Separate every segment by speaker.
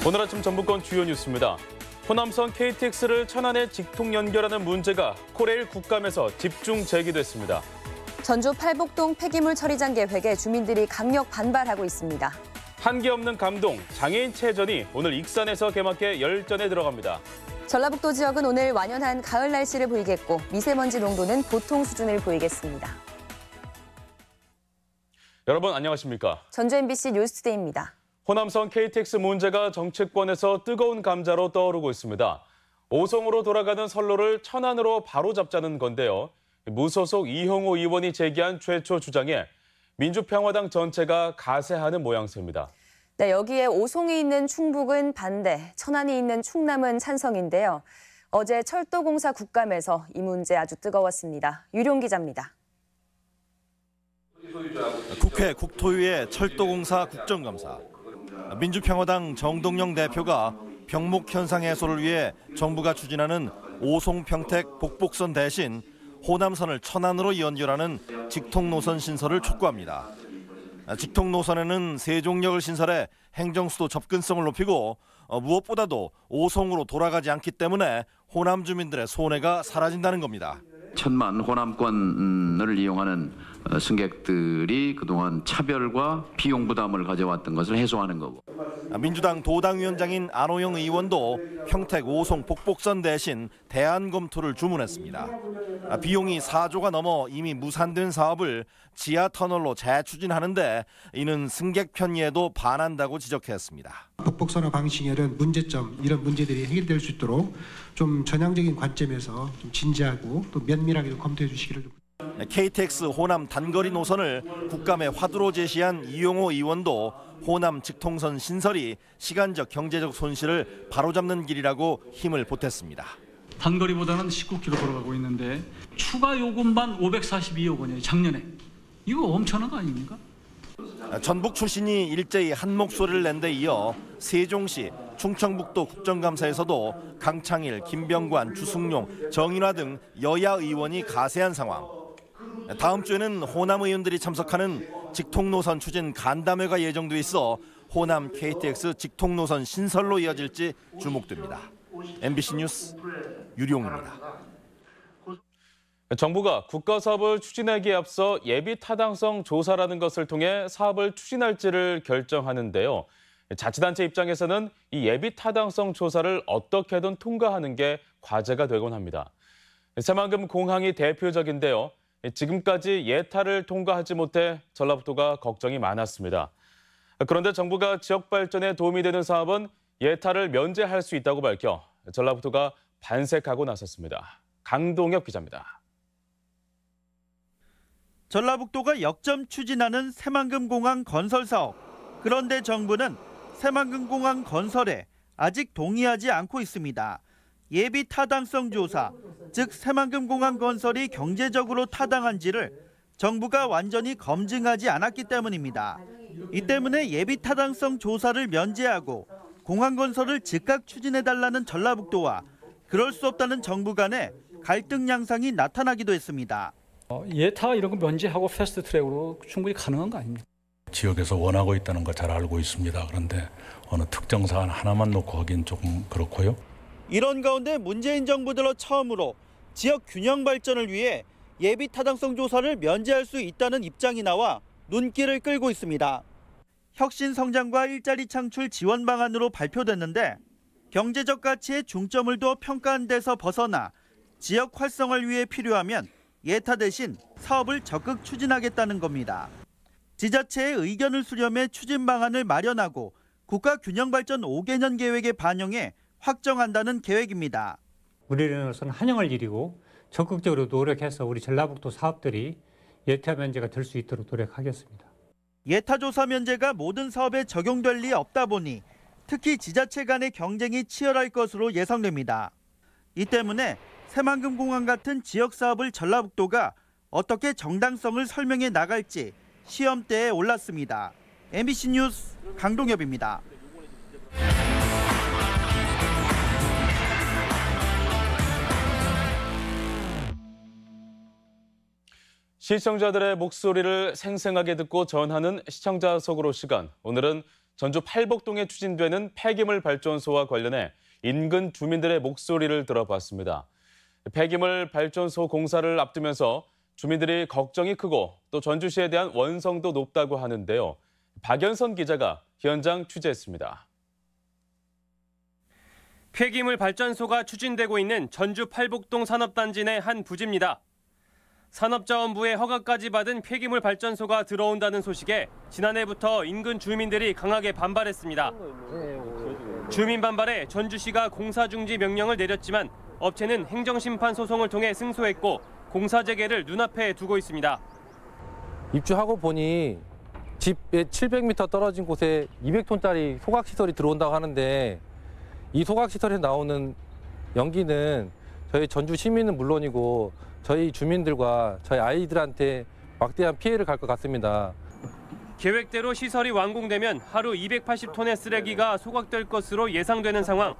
Speaker 1: 오늘 아침 전북권 주요 뉴스입니다. 호남선 KTX를 천안에 직통 연결하는 문제가 코레일 국감에서 집중 제기됐습니다.
Speaker 2: 전주 팔복동 폐기물 처리장 계획에 주민들이 강력 반발하고 있습니다.
Speaker 1: 한계 없는 감동, 장애인 체전이 오늘 익산에서 개막해 열전에 들어갑니다.
Speaker 2: 전라북도 지역은 오늘 완연한 가을 날씨를 보이겠고 미세먼지 농도는 보통 수준을 보이겠습니다.
Speaker 1: 여러분 안녕하십니까?
Speaker 2: 전주 MBC 뉴스투데이입니다.
Speaker 1: 호남선 KTX 문제가 정치권에서 뜨거운 감자로 떠오르고 있습니다. 오송으로 돌아가는 선로를 천안으로 바로잡자는 건데요. 무소속 이형호 의원이 제기한 최초 주장에 민주평화당 전체가 가세하는 모양새입니다.
Speaker 2: 네, 여기에 오송이 있는 충북은 반대, 천안이 있는 충남은 찬성인데요. 어제 철도공사 국감에서 이 문제 아주 뜨거웠습니다. 유룡 기자입니다.
Speaker 3: 국회 국토위의 철도공사 국정감사. 민주평화당 정동영 대표가 병목 현상 해소를 위해 정부가 추진하는 오송평택 복복선 대신 호남선을 천안으로 연결하는 직통노선 신설을 촉구합니다. 직통노선에는 세종역을 신설해 행정수도 접근성을 높이고 무엇보다도 오송으로 돌아가지 않기 때문에 호남 주민들의 손해가 사라진다는 겁니다.
Speaker 4: 천만 호남권을 이용하는 승객들이 그동안 차별과 비용 부담을 가져왔던 것을 해소하는 거고.
Speaker 3: 민주당 도당위원장인 안호영 의원도 평택 오송 복복선 대신 대안 검토를 주문했습니다. 비용이 4조가 넘어 이미 무산된 사업을 지하터널로 재추진하는데 이는 승객 편의에도 반한다고 지적했습니다.
Speaker 5: 복복선화 방식에 이런 문제점, 이런 문제들이 해결될 수 있도록 좀 전향적인 관점에서 좀 진지하고 또 면밀하게 검토해 주시기를 좀.
Speaker 3: KTX 호남 단거리 노선을 국감에 화두로 제시한 이용호 의원도 호남 직통선 신설이 시간적 경제적 손실을 바로잡는 길이라고 힘을 보탰습니다.
Speaker 6: 단거리보다는 19km 걸어가고 있는데 추가 요금만 542억 원이에요. 작년에. 이거 엄청난 거 아닙니까?
Speaker 3: 전북 출신이 일제히 한 목소리를 낸 데 이어 세종시 충청북도 국정감사에서도 강창일, 김병관, 주승용, 정인화 등 여야 의원이 가세한 상황. 다음 주에는 호남 의원들이 참석하는 직통노선 추진 간담회가 예정돼 있어 호남 KTX 직통노선 신설로 이어질지 주목됩니다. MBC 뉴스 유룡입니다.
Speaker 1: 정부가 국가사업을 추진하기에 앞서 예비 타당성 조사라는 것을 통해 사업을 추진할지를 결정하는데요. 자치단체 입장에서는 이 예비 타당성 조사를 어떻게든 통과하는 게 과제가 되곤 합니다. 새만금 공항이 대표적인데요. 지금까지 예타를 통과하지 못해 전라북도가 걱정이 많았습니다. 그런데 정부가 지역 발전에 도움이 되는 사업은 예타를 면제할 수 있다고 밝혀 전라북도가 반색하고 나섰습니다. 강동엽 기자입니다.
Speaker 7: 전라북도가 역점 추진하는 새만금공항 건설 사업. 그런데 정부는 새만금공항 건설에 아직 동의하지 않고 있습니다. 예비 타당성 조사, 즉 새만금공항 건설이 경제적으로 타당한지를 정부가 완전히 검증하지 않았기 때문입니다. 이 때문에 예비 타당성 조사를 면제하고 공항 건설을 즉각 추진해달라는 전라북도와 그럴 수 없다는 정부 간의 갈등 양상이 나타나기도 했습니다.
Speaker 8: 예타 이런 거 면제하고 패스트트랙으로 충분히 가능한 거 아닙니까?
Speaker 9: 지역에서 원하고 있다는 거 잘 알고 있습니다. 그런데 어느 특정 사안 하나만 놓고 하긴 조금 그렇고요.
Speaker 7: 이런 가운데 문재인 정부 들어 처음으로 지역 균형 발전을 위해 예비 타당성 조사를 면제할 수 있다는 입장이 나와 눈길을 끌고 있습니다. 혁신 성장과 일자리 창출 지원 방안으로 발표됐는데 경제적 가치에 중점을 두어 평가한 데서 벗어나 지역 활성화를 위해 필요하면 예타 대신 사업을 적극 추진하겠다는 겁니다. 지자체의 의견을 수렴해 추진 방안을 마련하고 국가균형발전 5개년 계획에 반영해 확정한다는 계획입니다.
Speaker 10: 우리로서는 환영할 일이고 적극적으로 노력해서 우리 전라북도 사업들이 예타 면제가 될 수 있도록 노력하겠습니다.
Speaker 7: 예타 조사 면제가 모든 사업에 적용될 리 없다 보니 특히 지자체 간의 경쟁이 치열할 것으로 예상됩니다. 이 때문에 새만금공항 같은 지역 사업을 전라북도가 어떻게 정당성을 설명해 나갈지 시험대에 올랐습니다. MBC 뉴스 강동엽입니다.
Speaker 1: 시청자들의 목소리를 생생하게 듣고 전하는 시청자 속으로 시간. 오늘은 전주 팔복동에 추진되는 폐기물 발전소와 관련해 인근 주민들의 목소리를 들어봤습니다. 폐기물 발전소 공사를 앞두면서 주민들이 걱정이 크고 또 전주시에 대한 원성도 높다고 하는데요. 박연선 기자가 현장 취재했습니다.
Speaker 11: 폐기물 발전소가 추진되고 있는 전주 팔복동 산업단지 내 한 부지입니다. 산업자원부의 허가까지 받은 폐기물 발전소가 들어온다는 소식에 지난해부터 인근 주민들이 강하게 반발했습니다. 주민 반발에 전주시가 공사 중지 명령을 내렸지만 업체는 행정심판 소송을 통해 승소했고 공사 재개를 눈앞에 두고 있습니다.
Speaker 12: 입주하고 보니 집에 700m 떨어진 곳에 200톤짜리 소각시설이 들어온다고 하는데 이 소각시설에서 나오는 연기는 저희 전주 시민은 물론이고 저희 주민들과 저희 아이들한테 막대한 피해를 갈 것 같습니다.
Speaker 11: 계획대로 시설이 완공되면 하루 280톤의 쓰레기가 소각될 것으로 예상되는 상황.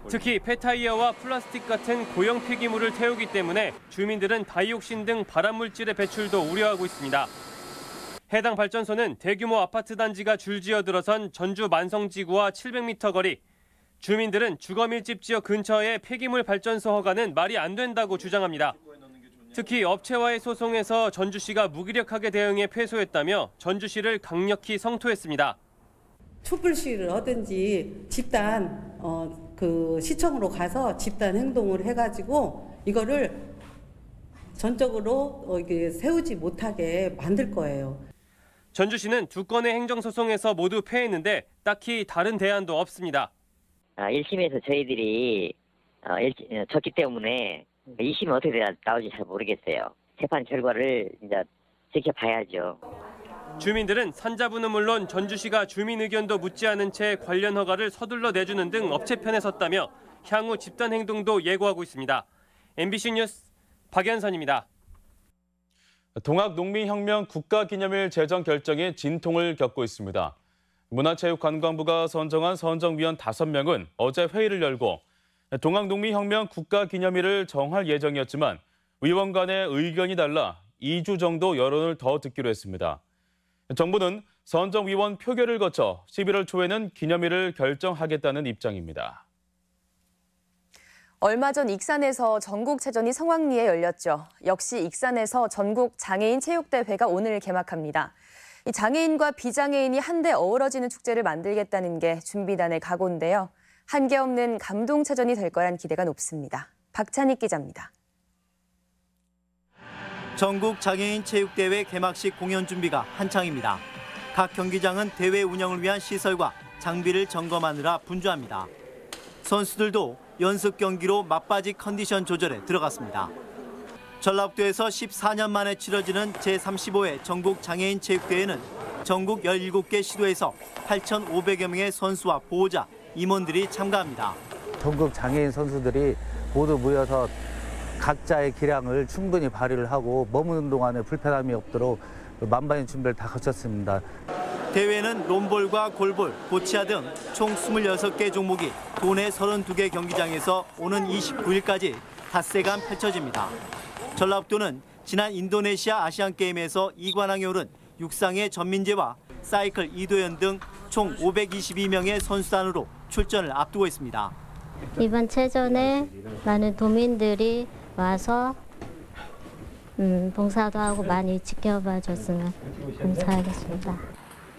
Speaker 11: 특히 폐타이어와 플라스틱 같은 고형 폐기물을 태우기 때문에 주민들은 다이옥신 등 발암물질의 배출도 우려하고 있습니다. 해당 발전소는 대규모 아파트 단지가 줄지어 들어선 전주 만성지구와 700m 거리. 주민들은 주거밀집 지역 근처의 폐기물 발전소 허가는 말이 안 된다고 주장합니다. 특히 업체와의 소송에서 전주시가 무기력하게 대응해 패소했다며 전주시를 강력히 성토했습니다.
Speaker 13: 촛불 시위를 하든지 집단 시청으로 가서 집단 행동을 해가지고 이거를 전적으로 세우지 못하게 만들 거예요.
Speaker 11: 전주시는 두 건의 행정소송에서 모두 패했는데 딱히 다른 대안도 없습니다.
Speaker 14: 1심에서 저희들이 졌기 때문에 2심은 어떻게 나올지 잘 모르겠어요. 재판 결과를 이제 지켜봐야죠.
Speaker 11: 주민들은 산자부는 물론 전주시가 주민 의견도 묻지 않은 채 관련 허가를 서둘러 내주는 등 업체 편에 섰다며 향후 집단 행동도 예고하고 있습니다. MBC 뉴스 박연선입니다.
Speaker 1: 동학농민혁명 국가기념일 제정 결정이 진통을 겪고 있습니다. 문화체육관광부가 선정한 선정위원 5명은 어제 회의를 열고 동학농민혁명 국가기념일을 정할 예정이었지만 의원 간의 의견이 달라 2주 정도 여론을 더 듣기로 했습니다. 정부는 선정위원 표결을 거쳐 11월 초에는 기념일을 결정하겠다는 입장입니다.
Speaker 2: 얼마 전 익산에서 전국체전이 성황리에 열렸죠. 역시 익산에서 전국 장애인 체육대회가 오늘 개막합니다. 이 장애인과 비장애인이 한데 어우러지는 축제를 만들겠다는 게 준비단의 각오인데요. 한계 없는 감동체전이 될 거란 기대가 높습니다. 박찬익 기자입니다.
Speaker 7: 전국 장애인 체육대회 개막식 공연 준비가 한창입니다. 각 경기장은 대회 운영을 위한 시설과 장비를 점검하느라 분주합니다. 선수들도 연습 경기로 막바지 컨디션 조절에 들어갔습니다. 전라북도에서 14년 만에 치러지는 제35회 전국 장애인 체육대회는 전국 17개 시도에서 8,500여 명의 선수와 보호자, 임원들이 참가합니다.
Speaker 15: 전국 장애인 선수들이 모두 모여서 각자의 기량을 충분히 발휘를 하고 머무는 동안에 불편함이 없도록 만반의 준비를 다 거쳤습니다.
Speaker 7: 대회는 롬볼과 골볼, 보치아 등 총 26개 종목이 도내 32개 경기장에서 오는 29일까지 닷새간 펼쳐집니다. 전라북도는 지난 인도네시아 아시안게임에서 2관왕에 오른 육상의 전민재와 사이클 이도현 등 총 522명의 선수단으로 출전을 앞두고 있습니다.
Speaker 16: 이번 체전에 많은 도민들이 와서 봉사도 하고 많이 지켜봐 줬으면 감사하겠습니다.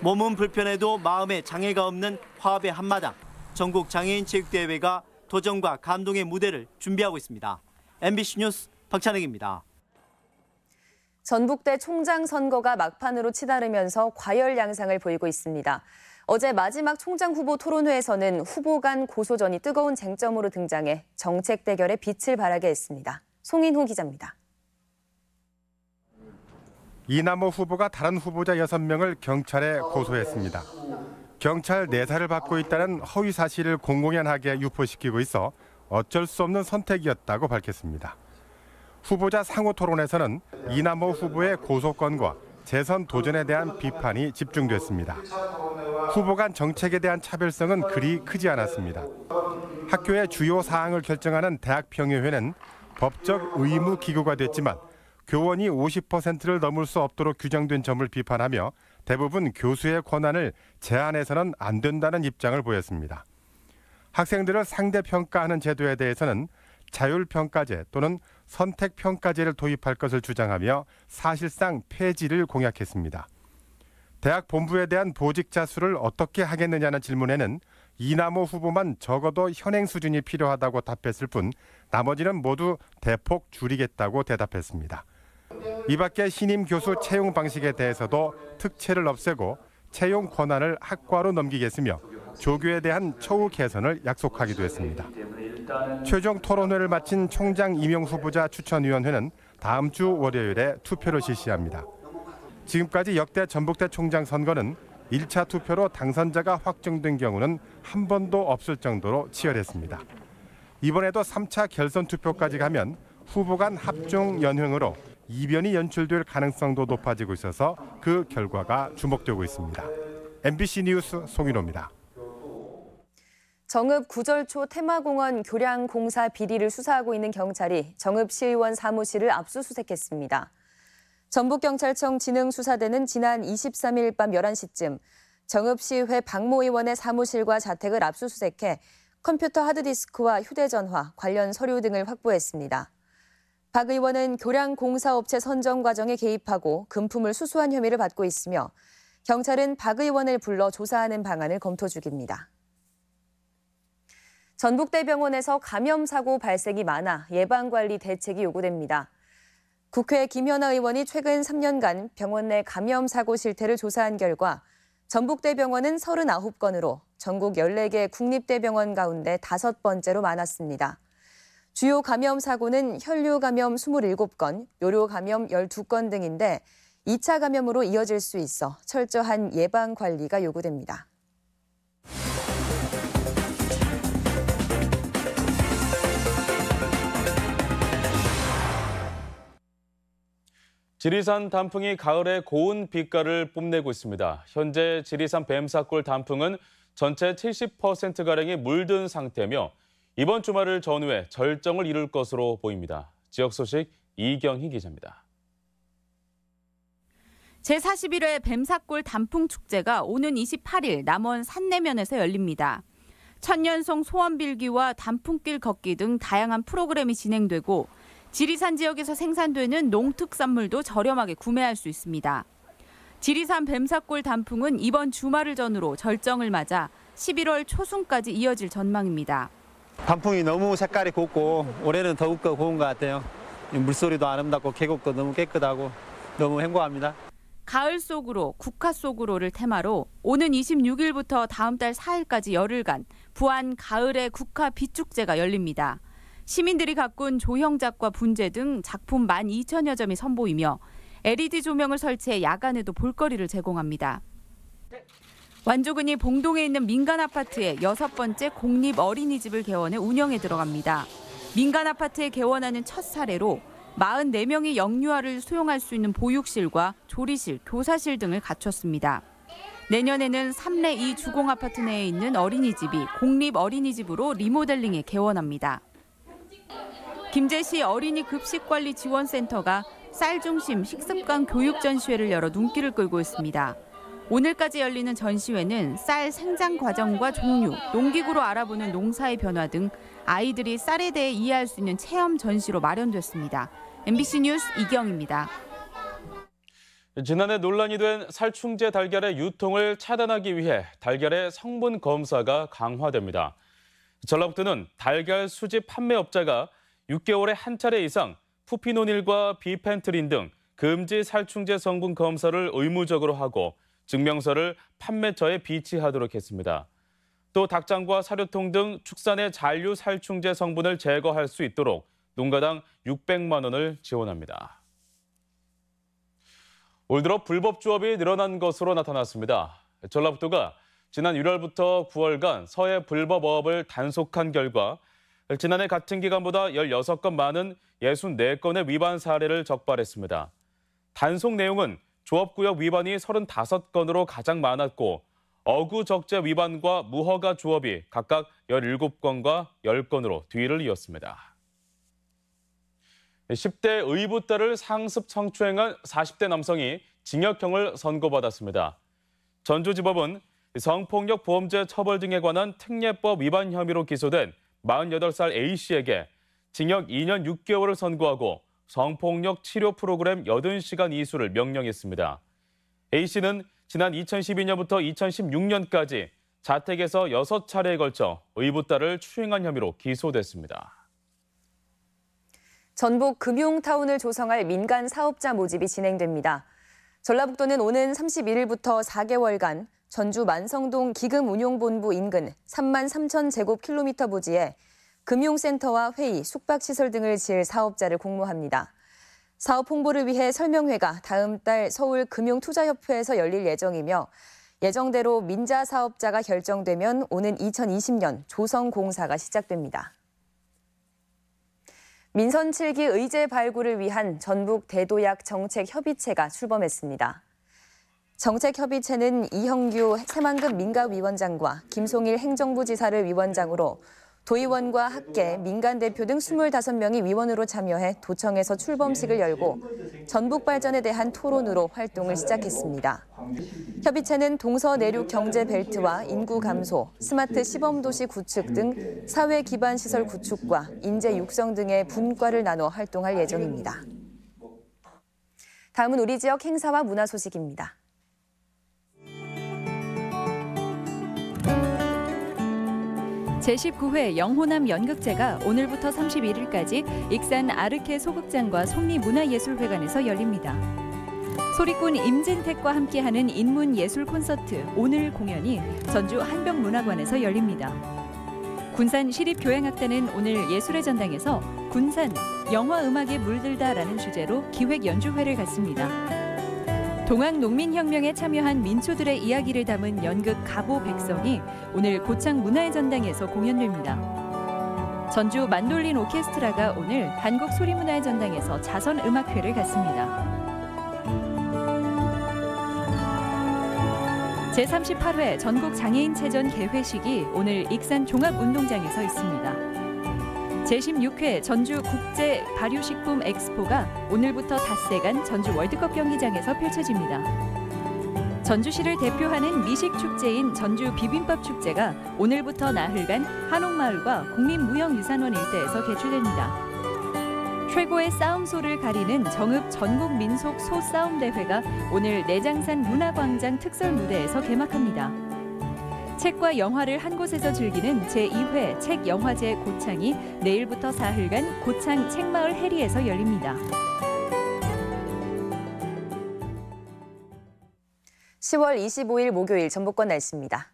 Speaker 7: 몸은 불편해도 마음에 장애가 없는 화합의 한마당. 전국 장애인 체육대회가 도전과 감동의 무대를 준비하고 있습니다. MBC 뉴스 박찬익입니다.
Speaker 2: 전북대 총장 선거가 막판으로 치달으면서 과열 양상을 보이고 있습니다. 어제 마지막 총장 후보 토론회에서는 후보 간 고소전이 뜨거운 쟁점으로 등장해 정책 대결에 빛을 발하게 했습니다. 송인호 기자입니다.
Speaker 17: 이남호 후보가 다른 후보자 6명을 경찰에 고소했습니다. 경찰 내사를 받고 있다는 허위 사실을 공공연하게 유포시키고 있어 어쩔 수 없는 선택이었다고 밝혔습니다. 후보자 상호 토론에서는 이남호 후보의 고소건과 재선 도전에 대한 비판이 집중됐습니다. 후보 간 정책에 대한 차별성은 그리 크지 않았습니다. 학교의 주요 사항을 결정하는 대학평의회는 법적 의무 기구가 됐지만 교원이 50%를 넘을 수 없도록 규정된 점을 비판하며 대부분 교수의 권한을 제한해서는 안 된다는 입장을 보였습니다. 학생들을 상대평가하는 제도에 대해서는 자율평가제 또는 선택평가제를 도입할 것을 주장하며 사실상 폐지를 공약했습니다. 대학 본부에 대한 보직자 수를 어떻게 하겠느냐는 질문에는 이남호 후보만 적어도 현행 수준이 필요하다고 답했을 뿐 나머지는 모두 대폭 줄이겠다고 대답했습니다. 이 밖에 신임 교수 채용 방식에 대해서도 특채를 없애고 채용 권한을 학과로 넘기겠으며 조교에 대한 처우 개선을 약속하기도 했습니다. 최종 토론회를 마친 총장 임용 후보자 추천위원회는 다음 주 월요일에 투표를 실시합니다. 지금까지 역대 전북대 총장 선거는 1차 투표로 당선자가 확정된 경우는 한 번도 없을 정도로 치열했습니다. 이번에도 3차 결선 투표까지 가면 후보 간 합종 연횡으로 이변이 연출될 가능성도 높아지고 있어서 그 결과가 주목되고 있습니다. MBC 뉴스 송인호입니다.
Speaker 2: 정읍 구절초 테마공원 교량 공사 비리를 수사하고 있는 경찰이 정읍 시의원 사무실을 압수수색했습니다. 전북경찰청 진흥수사대는 지난 23일 밤 11시쯤 정읍시의회 박모 의원의 사무실과 자택을 압수수색해 컴퓨터 하드디스크와 휴대전화, 관련 서류 등을 확보했습니다. 박 의원은 교량 공사업체 선정 과정에 개입하고 금품을 수수한 혐의를 받고 있으며 경찰은 박 의원을 불러 조사하는 방안을 검토 중입니다. 전북대병원에서 감염 사고 발생이 많아 예방관리 대책이 요구됩니다. 국회 김연아 의원이 최근 3년간 병원 내 감염 사고 실태를 조사한 결과 전북대병원은 39건으로 전국 14개 국립대병원 가운데 5번째로 많았습니다. 주요 감염 사고는 혈류 감염 27건, 요로 감염 12건 등인데 2차 감염으로 이어질 수 있어 철저한 예방 관리가 요구됩니다.
Speaker 1: 지리산 단풍이 가을에 고운 빛깔을 뽐내고 있습니다. 현재 지리산 뱀사골 단풍은 전체 70%가량이 물든 상태며 이번 주말을 전후해 절정을 이룰 것으로 보입니다. 지역 소식 이경희 기자입니다.
Speaker 18: 제41회 뱀사골 단풍축제가 오는 28일 남원 산내면에서 열립니다. 천년송 소원빌기와 단풍길 걷기 등 다양한 프로그램이 진행되고 지리산 지역에서 생산되는 농특산물도 저렴하게 구매할 수 있습니다. 지리산 뱀사골 단풍은 이번 주말을 전후로 절정을 맞아 11월 초순까지 이어질 전망입니다.
Speaker 19: 단풍이 너무 색깔이 곱고 올해는 더욱더 고운 것 같아요. 물소리도 아름답고 계곡도 너무 깨끗하고 너무 행복합니다.
Speaker 18: 가을 속으로, 국화 속으로를 테마로 오는 26일부터 다음 달 4일까지 열흘간 부안 가을의 국화 빛축제가 열립니다. 시민들이 가꾼 조형작과 분재 등 작품 12,000여 점이 선보이며 LED 조명을 설치해 야간에도 볼거리를 제공합니다. 완조군이 봉동에 있는 민간 아파트에 6번째 공립 어린이집을 개원해 운영에 들어갑니다. 민간 아파트에 개원하는 첫 사례로 44명이 영유아를 수용할 수 있는 보육실과 조리실, 교사실 등을 갖췄습니다. 내년에는 3례 2 주공아파트 내에 있는 어린이집이 공립 어린이집으로 리모델링에 개원합니다. 김제시 어린이 급식관리 지원센터가 쌀 중심 식습관 교육 전시회를 열어 눈길을 끌고 있습니다. 오늘까지 열리는 전시회는 쌀 생장 과정과 종류, 농기구로 알아보는 농사의 변화 등 아이들이 쌀에 대해 이해할 수 있는 체험 전시로 마련됐습니다. MBC 뉴스 이경입니다.
Speaker 1: 지난해 논란이 된 살충제 달걀의 유통을 차단하기 위해 달걀의 성분 검사가 강화됩니다. 전라북도는 달걀 수집 판매업자가 6개월에 한 차례 이상 푸피노닐과 비펜트린 등 금지 살충제 성분 검사를 의무적으로 하고 증명서를 판매처에 비치하도록 했습니다. 또 닭장과 사료통 등 축산의 잔류 살충제 성분을 제거할 수 있도록 농가당 600만 원을 지원합니다. 올 들어 불법 조업이 늘어난 것으로 나타났습니다. 전라북도가 지난 1월부터 9월간 서해 불법 어업을 단속한 결과 지난해 같은 기간보다 16건 많은 64건의 위반 사례를 적발했습니다. 단속 내용은 조업구역 위반이 35건으로 가장 많았고 어구적재 위반과 무허가 조업이 각각 17건과 10건으로 뒤를 이었습니다. 10대 의붓딸을 상습 성추행한 40대 남성이 징역형을 선고받았습니다. 전주지법은 성폭력 보험제 처벌 등에 관한 특례법 위반 혐의로 기소된 48살 A씨에게 징역 2년 6개월을 선고하고 성폭력 치료 프로그램 80시간 이수를 명령했습니다. A씨는 지난 2012년부터 2016년까지 자택에서 6차례에 걸쳐 의붓딸을 추행한 혐의로 기소됐습니다.
Speaker 2: 전북 금융타운을 조성할 민간 사업자 모집이 진행됩니다. 전라북도는 오는 31일부터 4개월간 전주 만성동 기금운용본부 인근 3만 3천 제곱킬로미터 부지에 금융센터와 회의, 숙박시설 등을 지을 사업자를 공모합니다. 사업 홍보를 위해 설명회가 다음 달 서울금융투자협회에서 열릴 예정이며 예정대로 민자 사업자가 결정되면 오는 2020년 조성 공사가 시작됩니다. 민선 7기 의제 발굴을 위한 전북 대도약 정책협의체가 출범했습니다. 정책협의체는 이형규 새만금 민가위원장과 김송일 행정부지사를 위원장으로 도의원과 학계, 민간 대표 등 25명이 위원으로 참여해 도청에서 출범식을 열고 전북 발전에 대한 토론으로 활동을 시작했습니다. 협의체는 동서내륙 경제 벨트와 인구 감소, 스마트 시범도시 구축 등 사회 기반 시설 구축과 인재 육성 등의 분과를 나눠 활동할 예정입니다. 다음은 우리 지역 행사와 문화 소식입니다.
Speaker 18: 제19회 영호남 연극제가 오늘부터 31일까지 익산 아르케 소극장과 속리문화예술회관에서 열립니다. 소리꾼 임진택과 함께하는 인문예술 콘서트 오늘 공연이 전주 한병문화관에서 열립니다. 군산 시립교향악단은 오늘 예술의 전당에서 군산, 영화음악에 물들다라는 주제로 기획 연주회를 갖습니다. 동학농민혁명에 참여한 민초들의 이야기를 담은 연극 가보백성이 오늘 고창 문화의 전당에서 공연됩니다. 전주 만돌린 오케스트라가 오늘 한국소리문화의 전당에서 자선음악회를 갖습니다. 제38회 전국장애인체전 개회식이 오늘 익산 종합운동장에서 있습니다. 제16회 전주 국제 발효식품 엑스포가 오늘부터 닷새간 전주 월드컵 경기장에서 펼쳐집니다. 전주시를 대표하는 미식축제인 전주 비빔밥 축제가 오늘부터 나흘간 한옥마을과 국민무형유산원 일대에서 개최됩니다. 최고의 싸움소를 가리는 정읍 전국민속 소싸움대회가 오늘 내장산 문화광장 특설무대에서 개막합니다. 책과 영화를 한 곳에서 즐기는 제2회 책영화제 고창이 내일부터 사흘간 고창 책마을 해리에서 열립니다.
Speaker 2: 10월 25일 목요일 전북권 날씨입니다.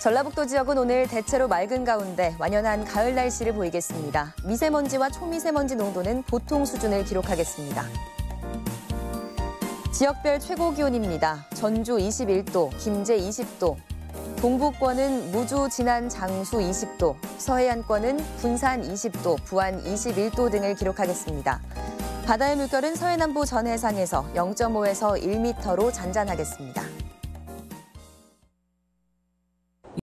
Speaker 2: 전라북도 지역은 오늘 대체로 맑은 가운데 완연한 가을 날씨를 보이겠습니다. 미세먼지와 초미세먼지 농도는 보통 수준을 기록하겠습니다. 지역별 최고 기온입니다. 전주 21도, 김제 20도, 동부권은 무주, 진안, 장수 20도, 서해안권은 군산 20도, 부안 21도 등을 기록하겠습니다. 바다의 물결은 서해남부 전 해상에서 0.5에서 1m로 잔잔하겠습니다.